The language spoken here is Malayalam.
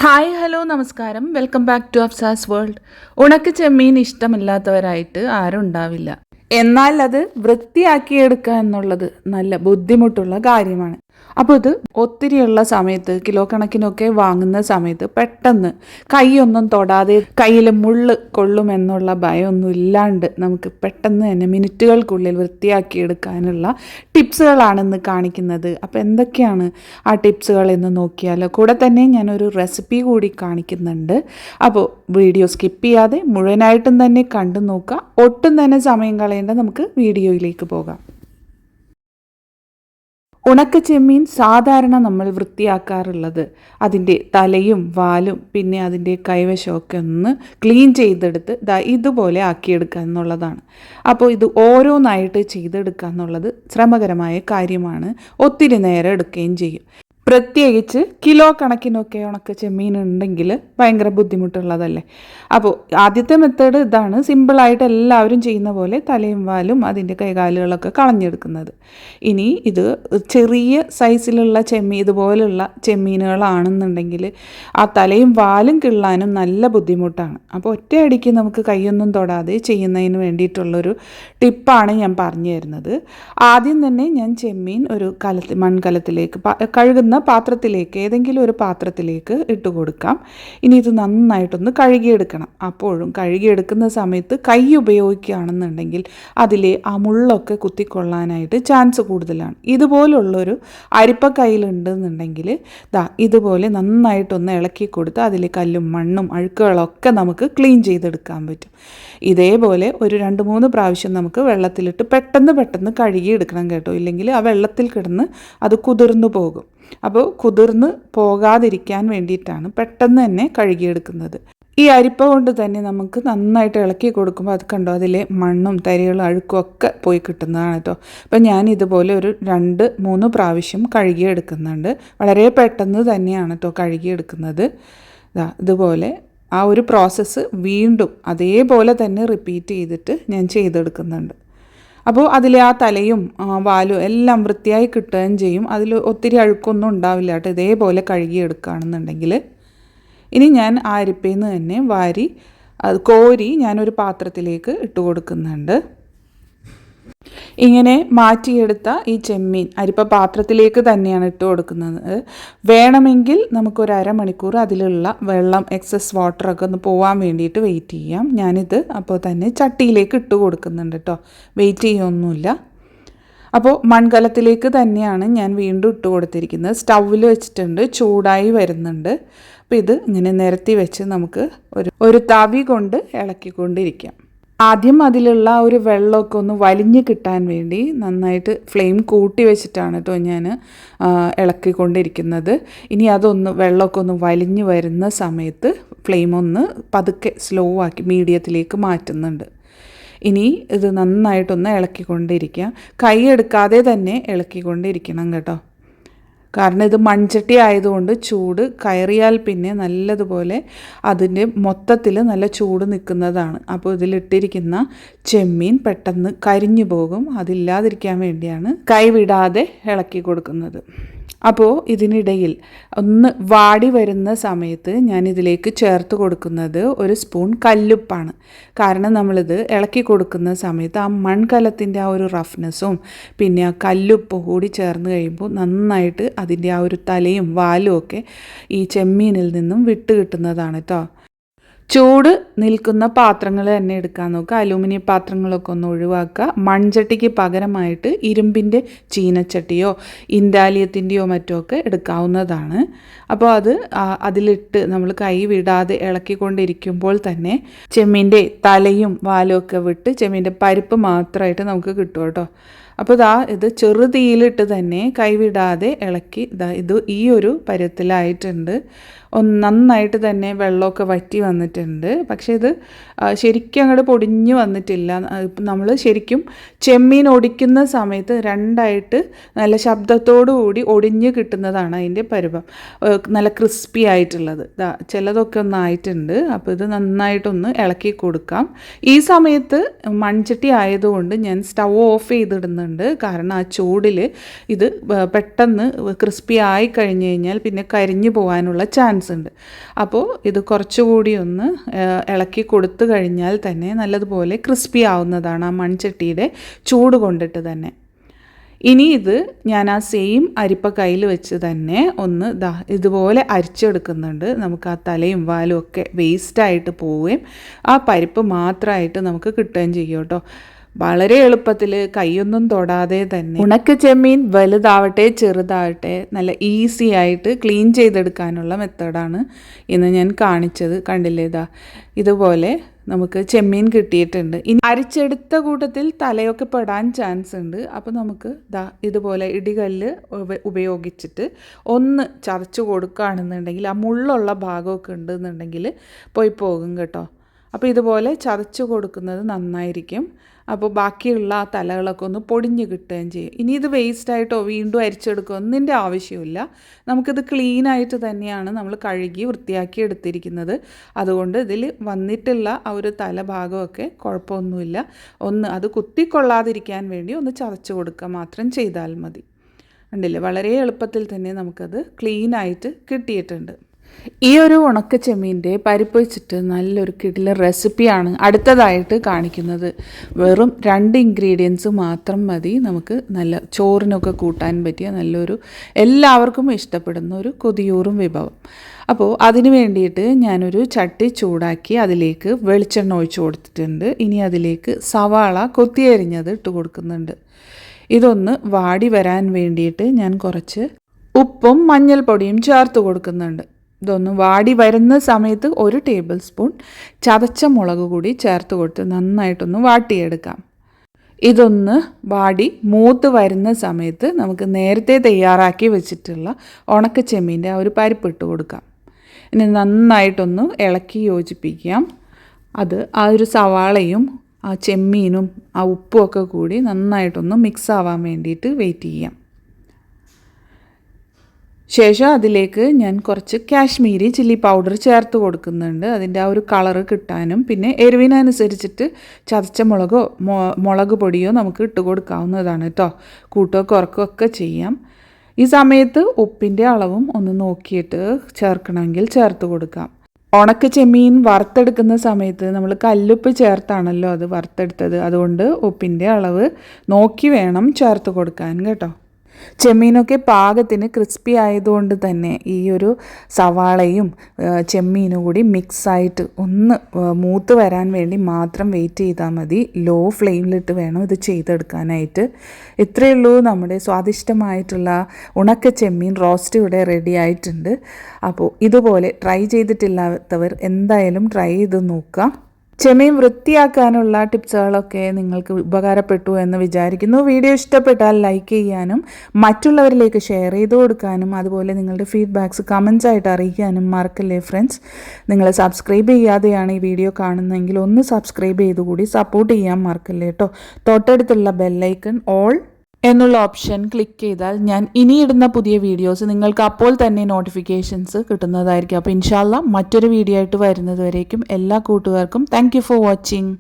ഹായ് ഹലോ നമസ്കാരം welcome back to Afsa's world. ഉണക്ക ചെമ്മീൻ ഇഷ്ടമില്ലാത്തവരായിട്ട് ആരും ഉണ്ടാവില്ല. എന്നാൽ അത് വൃത്തിയാക്കിയെടുക്കുക എന്നുള്ളത് നല്ല ബുദ്ധിമുട്ടുള്ള കാര്യമാണ്. അപ്പോൾ ഇത് ഒത്തിരിയുള്ള സമയത്ത് കിലോ കണക്കിനൊക്കെ വാങ്ങുന്ന സമയത്ത് പെട്ടെന്ന് കൈയൊന്നും തൊടാതെ കയ്യിൽ മുള്ള് കൊള്ളുമെന്നുള്ള ഭയമൊന്നും ഇല്ലാണ്ട് നമുക്ക് പെട്ടെന്ന് തന്നെ മിനിറ്റുകൾക്കുള്ളിൽ വൃത്തിയാക്കിയെടുക്കാനുള്ള ടിപ്സുകളാണ് ഇന്ന് കാണിക്കുന്നത്. അപ്പോൾ എന്തൊക്കെയാണ് ആ ടിപ്സുകൾ എന്ന് നോക്കിയാലോ. കൂടെ തന്നെ ഞാനൊരു റെസിപ്പി കൂടി കാണിക്കുന്നുണ്ട്. അപ്പോൾ വീഡിയോ സ്കിപ്പ് ചെയ്യാതെ മുഴുവനായിട്ടും തന്നെ കണ്ടു നോക്കുക. ഒട്ടും തന്നെ സമയം കളയേണ്ട, നമുക്ക് വീഡിയോയിലേക്ക് പോകാം. ഉണക്ക ചെമ്മീൻ സാധാരണ നമ്മൾ വൃത്തിയാക്കാറുള്ളത് അതിൻ്റെ തലയും വാലും പിന്നെ അതിൻ്റെ കൈവശമൊക്കെ ഒന്ന് ക്ലീൻ ചെയ്തെടുത്ത് ഇതുപോലെ ആക്കിയെടുക്കുക എന്നുള്ളതാണ്. അപ്പോൾ ഇത് ഓരോന്നായിട്ട് ചെയ്തെടുക്കുക എന്നുള്ളത് ശ്രമകരമായ കാര്യമാണ്, ഒത്തിരി നേരം എടുക്കുകയും ചെയ്യും. പ്രത്യേകിച്ച് കിലോ കണക്കിനൊക്കെ ഉണക്ക ചെമ്മീൻ ഉണ്ടെങ്കിൽ ഭയങ്കര ബുദ്ധിമുട്ടുള്ളതല്ലേ. അപ്പോൾ ആദ്യത്തെ മെത്തേഡ് ഇതാണ്, സിമ്പിളായിട്ട് എല്ലാവരും ചെയ്യുന്ന പോലെ തലയും വാലും അതിൻ്റെ കൈകാലുകളൊക്കെ കളഞ്ഞെടുക്കുന്നത്. ഇനി ഇത് ചെറിയ സൈസിലുള്ള ഇതുപോലുള്ള ചെമ്മീനുകളാണെന്നുണ്ടെങ്കിൽ ആ തലയും വാലും കിള്ളാനും നല്ല ബുദ്ധിമുട്ടാണ്. അപ്പോൾ ഒറ്റയടിക്ക് നമുക്ക് കൈയൊന്നും തൊടാതെ ചെയ്യുന്നതിന് വേണ്ടിയിട്ടുള്ളൊരു ടിപ്പാണ് ഞാൻ പറഞ്ഞു തരുന്നത്. ആദ്യം തന്നെ ഞാൻ ചെമ്മീൻ ഒരു മൺകലത്തിലേക്ക് കഴുകുന്ന പാത്രത്തിലേക്ക്, ഏതെങ്കിലും ഒരു പാത്രത്തിലേക്ക് ഇട്ട് കൊടുക്കാം. ഇനി ഇത് നന്നായിട്ടൊന്ന് കഴുകിയെടുക്കണം. അപ്പോഴും കഴുകിയെടുക്കുന്ന സമയത്ത് കൈ ഉപയോഗിക്കുകയാണെന്നുണ്ടെങ്കിൽ അതിലെ ആ മുള്ളൊക്കെ കുത്തിക്കൊള്ളാനായിട്ട് ചാൻസ് കൂടുതലാണ്. ഇതുപോലുള്ളൊരു അരിപ്പ കയ്യിലുണ്ടെന്നുണ്ടെങ്കിൽ ഇതുപോലെ നന്നായിട്ടൊന്ന് ഇളക്കി കൊടുത്ത് അതിലെ കല്ലും മണ്ണും അഴുക്കുകളൊക്കെ നമുക്ക് ക്ലീൻ ചെയ്തെടുക്കാൻ പറ്റും. ഇതേപോലെ ഒരു 2-3 പ്രാവശ്യം നമുക്ക് വെള്ളത്തിലിട്ട് പെട്ടെന്ന് കഴുകിയെടുക്കണം കേട്ടോ. ഇല്ലെങ്കിൽ ആ വെള്ളത്തിൽ കിടന്ന് അത് കുതിർന്നു പോകും. അപ്പോൾ കുതിർന്ന് പോകാതിരിക്കാൻ വേണ്ടിയിട്ടാണ് പെട്ടെന്ന് തന്നെ കഴുകിയെടുക്കുന്നത്. ഈ അരിപ്പ കൊണ്ട് തന്നെ നമുക്ക് നന്നായിട്ട് ഇളക്കി കൊടുക്കുമ്പോൾ അത് കണ്ടോ, അതിലെ മണ്ണും തരികളും അഴുക്കും ഒക്കെ പോയി കിട്ടുന്നതാണ് കേട്ടോ. അപ്പം ഞാൻ ഇതുപോലെ ഒരു 2-3 പ്രാവശ്യം കഴുകിയെടുക്കുന്നുണ്ട്. വളരെ പെട്ടെന്ന് തന്നെയാണ് കേട്ടോ കഴുകിയെടുക്കുന്നത്. ഇതുപോലെ ആ ഒരു പ്രോസസ്സ് വീണ്ടും അതേപോലെ തന്നെ റിപ്പീറ്റ് ചെയ്തിട്ട് ഞാൻ ചെയ്തെടുക്കുന്നുണ്ട്. അപ്പോൾ അതിലെ ആ തലയും വാലും എല്ലാം വൃത്തിയായി കിട്ടുകയും ചെയ്യും. അതിൽ ഒത്തിരി അഴുക്കൊന്നും ഉണ്ടാവില്ല കേട്ടോ, ഇതേപോലെ കഴുകിയെടുക്കുകയാണെന്നുണ്ടെങ്കിൽ. ഇനി ഞാൻ ആ അരിപ്പയിൽ നിന്ന് തന്നെ വാരി അത് കോരി ഞാനൊരു പാത്രത്തിലേക്ക് ഇട്ട് കൊടുക്കുന്നുണ്ട്. ഇങ്ങനെ മാറ്റിയെടുത്ത ഈ ചെമ്മീൻ അരിപ്പ പാത്രത്തിലേക്ക് തന്നെയാണ് ഇട്ട് കൊടുക്കുന്നത്. വേണമെങ്കിൽ നമുക്കൊരു അരമണിക്കൂർ അതിലുള്ള വെള്ളം എക്സസ് വാട്ടറൊക്കെ ഒന്ന് പോകാൻ വേണ്ടിയിട്ട് വെയിറ്റ് ചെയ്യാം. ഞാനിത് അപ്പോൾ തന്നെ ചട്ടിയിലേക്ക് ഇട്ട് കൊടുക്കുന്നുണ്ട് കേട്ടോ, വെയിറ്റ് ചെയ്യൊന്നുമില്ല. അപ്പോൾ മൺകലത്തിലേക്ക് തന്നെയാണ് ഞാൻ വീണ്ടും ഇട്ട് കൊടുത്തിരിക്കുന്നത്. സ്റ്റൗവിൽ വെച്ചിട്ടുണ്ട്, ചൂടായി വരുന്നുണ്ട്. അപ്പോൾ ഇത് ഇങ്ങനെ നിരത്തി വെച്ച് നമുക്ക് ഒരു തവി കൊണ്ട് ഇളക്കിക്കൊണ്ടിരിക്കാം. ആദ്യം അതിലുള്ള ഒരു വെള്ളമൊക്കെ ഒന്ന് വലിഞ്ഞ് കിട്ടാൻ വേണ്ടി നന്നായിട്ട് ഫ്ലെയിം കൂട്ടി വെച്ചിട്ടാണ് കേട്ടോ ഞാൻ ഇളക്കിക്കൊണ്ടിരിക്കുന്നത്. ഇനി അതൊന്ന് വെള്ളമൊക്കെ ഒന്ന് വലിഞ്ഞ് വരുന്ന സമയത്ത് ഫ്ലെയിം ഒന്ന് പതുക്കെ സ്ലോ ആക്കി മീഡിയത്തിലേക്ക് മാറ്റുന്നുണ്ട്. ഇനി ഇത് നന്നായിട്ടൊന്ന് ഇളക്കിക്കൊണ്ടിരിക്കുക. കൈ എടുക്കാതെ തന്നെ ഇളക്കിക്കൊണ്ടിരിക്കണം കേട്ടോ. കാരണം ഇത് മൺചട്ടി ആയതുകൊണ്ട് ചൂട് കയറിയാൽ പിന്നെ നല്ലതുപോലെ അതിൻ്റെ മൊത്തത്തിൽ നല്ല ചൂട് നിൽക്കുന്നതാണ്. അപ്പോൾ ഇതിലിട്ടിരിക്കുന്ന ചെമ്മീൻ പെട്ടെന്ന് കരിഞ്ഞു പോകും. അതില്ലാതിരിക്കാൻ വേണ്ടിയാണ് കൈ വിടാതെ ഇളക്കി കൊടുക്കുന്നത്. അപ്പോൾ ഇതിനിടയിൽ ഒന്ന് വാടി വരുന്ന സമയത്ത് ഞാനിതിലേക്ക് ചേർത്ത് കൊടുക്കുന്നത് ഒരു സ്പൂൺ കല്ലുപ്പാണ്. കാരണം നമ്മളിത് ഇളക്കി കൊടുക്കുന്ന സമയത്ത് ആ മൺകലത്തിൻ്റെ ആ ഒരു റഫ്നെസ്സും പിന്നെ ആ കല്ലുപ്പും കൂടി ചേർന്ന് കഴിയുമ്പോൾ നന്നായിട്ട് അതിൻ്റെ ആ ഒരു തലയും വാലും ഒക്കെ ഈ ചെമ്മീനിൽ നിന്നും വിട്ട് കിട്ടുന്നതാണ് കേട്ടോ. ചൂട് നിൽക്കുന്ന പാത്രങ്ങൾ തന്നെ എടുക്കാൻ നോക്കുക. അലൂമിനിയം പാത്രങ്ങളൊക്കെ ഒന്ന് ഒഴിവാക്കുക. മൺചട്ടിക്ക് പകരമായിട്ട് ഇരുമ്പിൻ്റെ ചീനച്ചട്ടിയോ ഇൻഡാലിയത്തിൻ്റെയോ മറ്റോ ഒക്കെ എടുക്കാവുന്നതാണ്. അപ്പോൾ അതിലിട്ട് നമ്മൾ കൈ വിടാതെ ഇളക്കിക്കൊണ്ടിരിക്കുമ്പോൾ തന്നെ ചെമ്മീൻ്റെ തലയും വാലും ഒക്കെ വിട്ട് ചെമ്മീൻ്റെ പരിപ്പ് മാത്രമായിട്ട് നമുക്ക് കിട്ടും കേട്ടോ. അപ്പോൾ ഇത് ചെറുതീയിലിട്ട് തന്നെ കൈവിടാതെ ഇളക്കി ഈ ഒരു പരുവത്തിലായിട്ടുണ്ട്. നന്നായിട്ട് തന്നെ വെള്ളമൊക്കെ വറ്റി വന്നിട്ടുണ്ട്. പക്ഷേ പക്ഷേ ഇത് ശരിക്കും അങ്ങോട്ട് പൊടിഞ്ഞ് വന്നിട്ടില്ല. നമ്മൾ ശരിക്കും ചെമ്മീൻ ഒടിക്കുന്ന സമയത്ത് രണ്ടായിട്ട് നല്ല ശബ്ദത്തോടു കൂടി ഒടിഞ്ഞ് കിട്ടുന്നതാണ് അതിൻ്റെ പരുവം. നല്ല ക്രിസ്പി ആയിട്ടുള്ളത്. ചിലതൊക്കെ ഒന്നായിട്ടുണ്ട്. അപ്പോൾ ഇത് നന്നായിട്ടൊന്ന് ഇളക്കി കൊടുക്കാം. ഈ സമയത്ത് മൺചട്ടി ആയതുകൊണ്ട് ഞാൻ സ്റ്റൗ ഓഫ് ചെയ്തിടുന്നുണ്ട്. കാരണം ആ ചൂടിൽ ഇത് പെട്ടെന്ന് ക്രിസ്പി ആയി കഴിഞ്ഞ് കഴിഞ്ഞാൽ പിന്നെ കരിഞ്ഞു പോകാനുള്ള ചാൻസ് ഉണ്ട്. അപ്പോൾ ഇത് കുറച്ചുകൂടി ഒന്ന് ഇളക്കി കൊടുത്തു കഴിഞ്ഞാൽ തന്നെ നല്ലതുപോലെ ക്രിസ്പി ആവുന്നതാണ് ആ മൺചട്ടിയുടെ ചൂട് കൊണ്ടിട്ട് തന്നെ. ഇനി ഇത് ഞാൻ ആ സെയിം അരിപ്പ കയ്യിൽ വെച്ച് തന്നെ ഒന്ന് ഇതുപോലെ അരിച്ചെടുക്കുന്നുണ്ട്. നമുക്ക് ആ തലയും വാലും ഒക്കെ വേസ്റ്റായിട്ട് പോവുകയും ആ പരിപ്പ് മാത്രമായിട്ട് നമുക്ക് കിട്ടുകയും ചെയ്യും കേട്ടോ. വളരെ എളുപ്പത്തിൽ കൈയൊന്നും തൊടാതെ തന്നെ ഉണക്ക ചെമ്മീൻ വലുതാവട്ടെ ചെറുതാവട്ടെ നല്ല ഈസി ആയിട്ട് ക്ലീൻ ചെയ്തെടുക്കാനുള്ള മെത്തേഡാണ് ഇന്ന് ഞാൻ കാണിച്ചത്. കണ്ടില്ലേ, ഇതുപോലെ നമുക്ക് ചെമ്മീൻ കിട്ടിയിട്ടുണ്ട്. ഇനി അരിച്ചെടുത്ത കൂട്ടത്തിൽ തലയൊക്കെ പെടാൻ ചാൻസ് ഉണ്ട്. അപ്പോൾ നമുക്ക് ഇതുപോലെ ഇടികല്ല് ഉപയോഗിച്ചിട്ട് ഒന്ന് ചതച്ച് കൊടുക്കുകയാണെന്നുണ്ടെങ്കിൽ ആ മുള്ളുള്ള ഭാഗമൊക്കെ ഉണ്ടെന്നുണ്ടെങ്കിൽ പോയി പോകും കേട്ടോ. അപ്പോൾ ഇതുപോലെ ചതച്ച് കൊടുക്കുന്നത് നന്നായിരിക്കും. അപ്പോൾ ബാക്കിയുള്ള ആ തലകളൊക്കെ ഒന്ന് പൊടിഞ്ഞ് കിട്ടുകയും ചെയ്യും. ഇനി ഇത് വേസ്റ്റായിട്ടോ വീണ്ടും അരിച്ചെടുക്കുക ഒന്നിൻ്റെ ആവശ്യമില്ല. നമുക്കിത് ക്ലീനായിട്ട് തന്നെയാണ് നമ്മൾ കഴുകി വൃത്തിയാക്കി എടുത്തിരിക്കുന്നത്. അതുകൊണ്ട് ഇതിൽ വന്നിട്ടുള്ള ആ ഒരു തലഭാഗമൊക്കെ കുഴപ്പമൊന്നുമില്ല. ഒന്ന് അത് കുത്തിക്കൊള്ളാതിരിക്കാൻ വേണ്ടി ഒന്ന് ചതച്ച് കൊടുക്കുക മാത്രം ചെയ്താൽ മതി. കണ്ടില്ലേ, വളരെ എളുപ്പത്തിൽ തന്നെ നമുക്കത് ക്ലീനായിട്ട് കിട്ടിയിട്ടുണ്ട്. ഈ ഒരു ഉണക്ക ചെമ്മീൻ്റെ പരിപ്പ് വെച്ചിട്ട് നല്ലൊരു കിടിലൻ റെസിപ്പിയാണ് അടുത്തതായിട്ട് കാണിക്കുന്നത്. വെറും 2 ഇൻഗ്രീഡിയൻസ് മാത്രം മതി നമുക്ക് നല്ല ചോറിനൊക്കെ കൂട്ടാൻ പറ്റിയ നല്ലൊരു എല്ലാവർക്കും ഇഷ്ടപ്പെടുന്ന ഒരു കൊതിയൂറും വിഭവം. അപ്പോൾ അതിന് വേണ്ടിയിട്ട് ഞാനൊരു ചട്ടി ചൂടാക്കി അതിലേക്ക് വെളിച്ചെണ്ണ ഒഴിച്ച് കൊടുത്തിട്ടുണ്ട്. ഇനി അതിലേക്ക് സവാള കൊത്തിയരിഞ്ഞത് ഇട്ട് കൊടുക്കുന്നുണ്ട്. ഇതൊന്ന് വാടി വരാൻ വേണ്ടിയിട്ട് ഞാൻ കുറച്ച് ഉപ്പും മഞ്ഞൾപ്പൊടിയും ചേർത്ത് കൊടുക്കുന്നുണ്ട്. ഇതൊന്ന് വാടി വരുന്ന സമയത്ത് 1 ടേബിൾ സ്പൂൺ ചതച്ച മുളക് കൂടി ചേർത്ത് കൊടുത്ത് നന്നായിട്ടൊന്ന് വാട്ടിയെടുക്കാം. ഇതൊന്ന് വാടി മൂത്ത് വരുന്ന സമയത്ത് നമുക്ക് നേരത്തെ തയ്യാറാക്കി വെച്ചിട്ടുള്ള ഉണക്ക ചെമ്മീൻ്റെ ആ ഒരു പരിപ്പിട്ട് കൊടുക്കാം. ഇനി നന്നായിട്ടൊന്ന് ഇളക്കി യോജിപ്പിക്കാം. അത് ആ ഒരു സവാളയും ആ ചെമ്മീനും ആ ഉപ്പും ഒക്കെ കൂടി നന്നായിട്ടൊന്ന് മിക്സ് ആവാൻ വേണ്ടിയിട്ട് വെയിറ്റ് ചെയ്യാം. ശേഷം അതിലേക്ക് ഞാൻ കുറച്ച് കാശ്മീരി ചില്ലി പൗഡർ ചേർത്ത് കൊടുക്കുന്നുണ്ട്. അതിൻ്റെ ആ ഒരു കളറ് കിട്ടാനും പിന്നെ എരിവിനനുസരിച്ചിട്ട് ചതച്ച മുളക് പൊടിയോ നമുക്ക് ഇട്ട് കൊടുക്കാവുന്നതാണ് കേട്ടോ. കൂട്ടോ കുറക്കുകയൊക്കെ ചെയ്യാം. ഈ സമയത്ത് ഉപ്പിൻ്റെ അളവും ഒന്ന് നോക്കിയിട്ട് ചേർക്കണമെങ്കിൽ ചേർത്ത് കൊടുക്കാം. ഉണക്ക ചെമ്മീൻ വറുത്തെടുക്കുന്ന സമയത്ത് നമ്മൾ കല്ലുപ്പ് ചേർത്താണല്ലോ അത് വറുത്തെടുത്തത്. അതുകൊണ്ട് ഉപ്പിൻ്റെ അളവ് നോക്കി വേണം ചേർത്ത് കൊടുക്കാൻ കേട്ടോ. ചെമ്മീനൊക്കെ പാകത്തിന് ക്രിസ്പി ആയതുകൊണ്ട് തന്നെ ഈ ഒരു സവാളയും ചെമ്മീനും കൂടി മിക്സായിട്ട് ഒന്ന് മൂത്ത് വരാൻ വേണ്ടി മാത്രം വെയിറ്റ് ചെയ്താൽ മതി. ലോ ഫ്ലെയിമിലിട്ട് വേണം ഇത് ചെയ്തെടുക്കാനായിട്ട്. ഇത്രയേ ഉള്ളൂ, നമ്മുടെ സ്വാദിഷ്ടമായിട്ടുള്ള ഉണക്ക ചെമ്മീൻ റോസ്റ്റ് ഇവിടെ റെഡി ആയിട്ടുണ്ട്. അപ്പോൾ ഇതുപോലെ ട്രൈ ചെയ്തിട്ടില്ലാത്തവർ എന്തായാലും ട്രൈ ചെയ്ത് നോക്കുക. ചെമ്മീൻ വൃത്തിയാക്കാനുള്ള ടിപ്സുകളൊക്കെ നിങ്ങൾക്ക് ഉപകാരപ്പെട്ടു എന്ന് വിചാരിക്കുന്നു. വീഡിയോ ഇഷ്ടപ്പെട്ടാൽ ലൈക്ക് ചെയ്യാനും മറ്റുള്ളവരിലേക്ക് ഷെയർ ചെയ്ത് കൊടുക്കാനും അതുപോലെ നിങ്ങളുടെ ഫീഡ്ബാക്ക്സ് കമൻസ് ആയിട്ട് അറിയിക്കാനും മറക്കല്ലേ ഫ്രണ്ട്സ്. നിങ്ങൾ സബ്സ്ക്രൈബ് ചെയ്യാതെയാണ് ഈ വീഡിയോ കാണുന്നതെങ്കിൽ ഒന്ന് സബ്സ്ക്രൈബ് ചെയ്തുകൂടി സപ്പോർട്ട് ചെയ്യാൻ മറക്കല്ലേ കേട്ടോ. തൊട്ടടുത്തുള്ള ബെല്ലൈക്കൺ ഓൾ എന്നുള്ള ഓപ്ഷൻ ക്ലിക്ക് ചെയ്താൽ ഞാൻ ഇനിയിടുന്ന പുതിയ വീഡിയോസ് നിങ്ങൾക്ക് അപ്പോൾ തന്നെ നോട്ടിഫിക്കേഷൻസ് കിട്ടുന്നതായിരിക്കും. അപ്പോൾ ഇൻഷാല്ല മറ്റൊരു വീഡിയോ ആയിട്ട് വരുന്നത് വരേക്കും എല്ലാ കൂട്ടുകാർക്കും താങ്ക് യു ഫോർ വാച്ചിങ്.